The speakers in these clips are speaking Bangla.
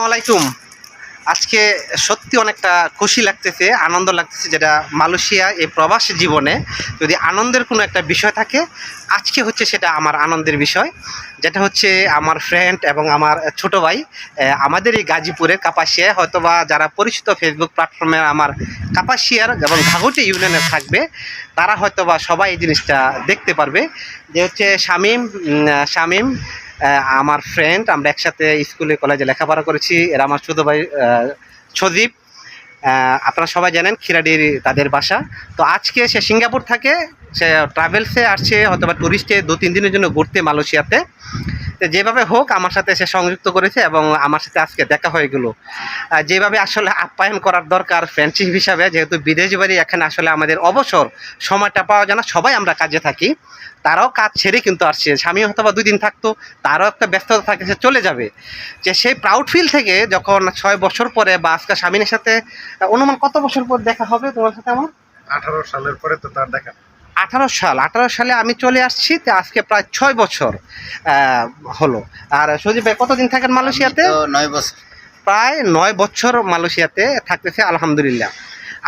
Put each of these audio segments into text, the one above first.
আসসালামাইকুম। আজকে সত্যি অনেকটা খুশি লাগতেছে, আনন্দ লাগতেছে, যেটা মালয়েশিয়া এই প্রবাসী জীবনে যদি আনন্দের কোনো একটা বিষয় থাকে আজকে হচ্ছে সেটা আমার আনন্দের বিষয়, যেটা হচ্ছে আমার ফ্রেন্ড এবং আমার ছোট ভাই আমাদের এই গাজীপুরের কাপাসিয়ায়, হয়তোবা যারা পরিচিত ফেসবুক প্ল্যাটফর্মে আমার কাপাসিয়ার এবং ঘাঘটি ইউনিয়নের থাকবে তারা হয়তোবা সবাই এই জিনিসটা দেখতে পারবে, যে হচ্ছে শামীম আমার ফ্রেন্ড। আমরা একসাথে স্কুলে কলেজে লেখাপড়া করেছি। এরা আমার ছোটো ভাই সজীব। আপনারা সবাই জানেন খিরাডির তাদের বাসা। তো আজকে সে সিঙ্গাপুর থাকে, সে ট্রাভেলসে আসছে হয়তোবা ট্যুরিস্টে 2-3 দিনের জন্য ঘুরতে মালয়েশিয়াতে। তো যেভাবে হোক আমার সাথে সে সংযুক্ত করেছে এবং আমার সাথে আজকে দেখা হয়ে গেল। যেভাবে আসলে আপ্যায়ন করার দরকার ফ্রেন্ডশিপ হিসাবে, যেহেতু বিদেশ বাড়ি এখানে আসলে আমাদের অবসর সময়টা পাওয়া যায় না, সবাই আমরা কাজে থাকি, তারাও কাজ ছেড়ে কিন্তু আসছে। স্বামী হয়তো বা 2 দিন থাকতো, তারও একটা ব্যস্ততা থাকে, সে চলে যাবে। যে সেই প্রাউড ফিল থেকে যখন 6 বছর পরে বা আজকে স্বামীর সাথে অনুমান কত বছর পর দেখা হবে তোমার সাথে আমার? 18 সালের পরে তো তার দেখা। 18 সালে আমি চলে আসছি, তো আজকে প্রায় 6 বছর হলো। আর সজীব ভাই কতদিন থাকেন মালয়েশিয়াতে? 9 বছর। প্রায় 9 বছর মালয়েশিয়াতে থাকতেছে, আলহামদুলিল্লাহ।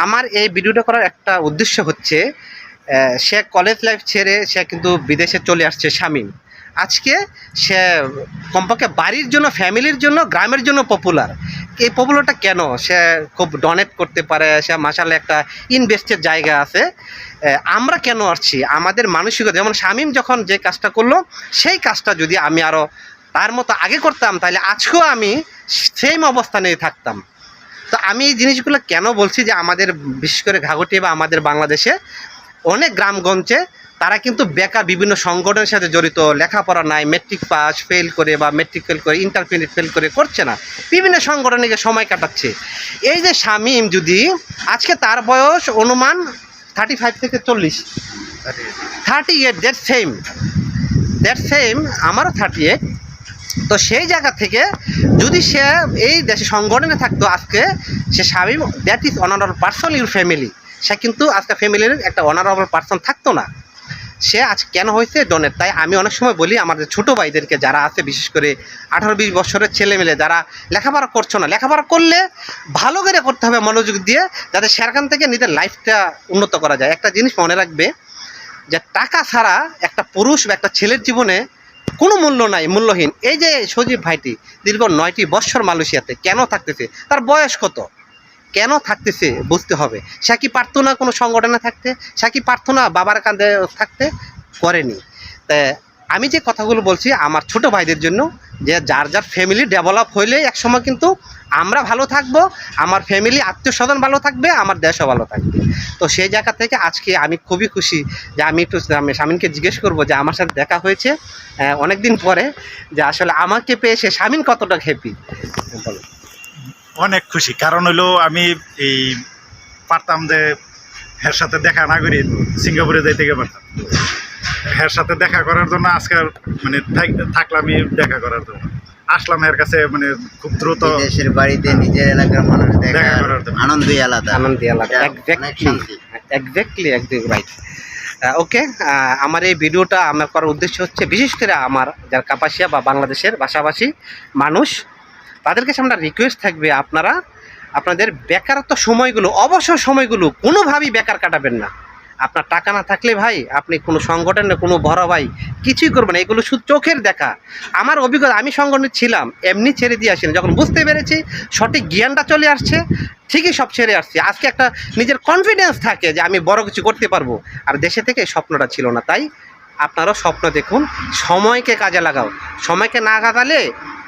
আমার এই ভিডিওটা করার একটা উদ্দেশ্য হচ্ছে, সে কলেজ লাইফ ছেড়ে সে কিন্তু বিদেশে চলে আসছে শামীম। আজকে সে কমপক্ষে বাড়ির জন্য, ফ্যামিলির জন্য, গ্রামের জন্য পপুলার। এই পপুলারটা কেন? সে খুব ডোনেট করতে পারে, সে মাশাআল্লাহ একটা ইনভেস্টের জায়গা আছে। আমরা কেন আসছি? আমাদের মানসিকতা, যেমন শামীম যখন যে কাজটা করলো সেই কাজটা যদি আমি আরও তার মতো আগে করতাম তাহলে আজকেও আমি সেম অবস্থানেই থাকতাম। তো আমি এই জিনিসগুলো কেন বলছি, যে আমাদের বিশেষ করে ঘাঘটি বা আমাদের বাংলাদেশে অনেক গ্রামগঞ্জে তারা কিন্তু বেকার, বিভিন্ন সংগঠনের সাথে জড়িত, লেখাপড়া নাই, মেট্রিক পাস ফেল করে বা মেট্রিক ফেল করে, ইন্টারমিডিয়েট ফেল করে করছে না, বিভিন্ন সংগঠনে গিয়ে সময় কাটাচ্ছে। এই যে শামীম, যদি আজকে তার বয়স অনুমান 35 থেকে 40, 38, দ্যাট সেম আমারও 38। তো সেই জায়গা থেকে যদি সে এই দেশে সংগঠনে থাকতো, আজকে সে Shamim, that is honourable person your family, সে কিন্তু আজকে ফ্যামিলির একটা অনারেবল পার্সন থাকতো না। সে আজ কেন হয়েছে ডোনেট। তাই আমি অনেক সময় বলি আমাদের ছোটো ভাইদেরকে, যারা আছে বিশেষ করে 18-20 বছরের ছেলেমেলে যারা লেখাপড়া করছো না, লেখাপড়া করলে ভালো করে করতে হবে মনোযোগ দিয়ে, যাতে সেখান থেকে নিজের লাইফটা উন্নত করা যায়। একটা জিনিস মনে রাখবে, যে টাকা ছাড়া একটা পুরুষ বা একটা ছেলের জীবনে কোনো মূল্য নাই, মূল্যহীন। এই যে সজীব ভাইটি দীর্ঘ 9টি বৎসর মালয়েশিয়াতে কেন থাকতেছে? তার বয়স কত? কেন থাকতেছে বুঝতে হবে। সে কি পারতো না কোনো সংগঠনে থাকতে? সে কি পারতো না বাবার কাঁধে থাকতে? করেনি। তা আমি যে কথাগুলো বলছি আমার ছোট ভাইদের জন্য, যে যার যার ফ্যামিলি ডেভেলপ হইলে একসময় কিন্তু আমরা ভালো থাকবো, আমার ফ্যামিলি আত্মীয় স্বজন ভালো থাকবে, আমার দেশও ভালো থাকবে। তো সেই জায়গা থেকে আজকে আমি খুবই খুশি যে আমি একটু শামীমকে জিজ্ঞেস করবো যে আমার সাথে দেখা হয়েছে অনেক দিন পরে, যে আসলে আমাকে পেয়ে সে শামীম কতটা হ্যাপি। বলো। অনেক খুশি, কারণ হলো আমি এই পারতাম যে এর সাথে দেখা না করি সিঙ্গাপুরে যাইতে গিয়ে পারতাম। এর সাথে দেখা করার জন্য আজকে মানে থাকলাম, দেখা করার জন্য আসলাম এর কাছে, মানে খুব দ্রুত। দেশের বাড়িতে নিজের এলাকার মানুষ দেখা করার জন্য আনন্দই আলাদা। Exactly right. ওকে, আমার এই ভিডিওটা আমার করার উদ্দেশ্য হচ্ছে, বিশেষ করে আমার যারা কাপাসিয়া বা বাংলাদেশের ভাষাভাষী মানুষ, তাদের কাছে আমরা রিকোয়েস্ট থাকবে, আপনারা আপনাদের বেকারত্ব সময়গুলো, অবসর সময়গুলো কোনোভাবেই বেকার কাটাবেন না। আপনার টাকা না থাকলে ভাই আপনি কোনো সংগঠনে কোনো বড় ভাই কিছুই করবেন না। এগুলো শুধু চোখের দেখা। আমার অভিজ্ঞতা, আমি সংগঠনে ছিলাম, এমনি ছেড়ে দিয়ে আসিনি। যখন বুঝতে পেরেছি, সঠিক জ্ঞানটা চলে আসছে, ঠিকই সব ছেড়ে আসছি। আজকে একটা নিজের কনফিডেন্স থাকে যে আমি বড় কিছু করতে পারবো। আর দেশে থেকে এই স্বপ্নটা ছিল না। তাই আপনারাও স্বপ্ন দেখুন, সময়কে কাজে লাগাও। সময়কে না কাটালে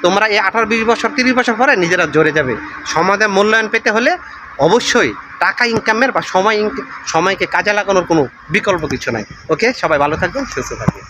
তোমরা এই 18-20 বছর 30 বছর পরে নিজেরা জড়ে যাবে। সমাজে মূল্যায়ন পেতে হলে অবশ্যই টাকা ইনকামের বা সময়কে কাজে লাগানোর কোনো বিকল্প কিছু নাই। ওকে, সবাই ভালো থাকবেন, সুস্থ থাকবেন।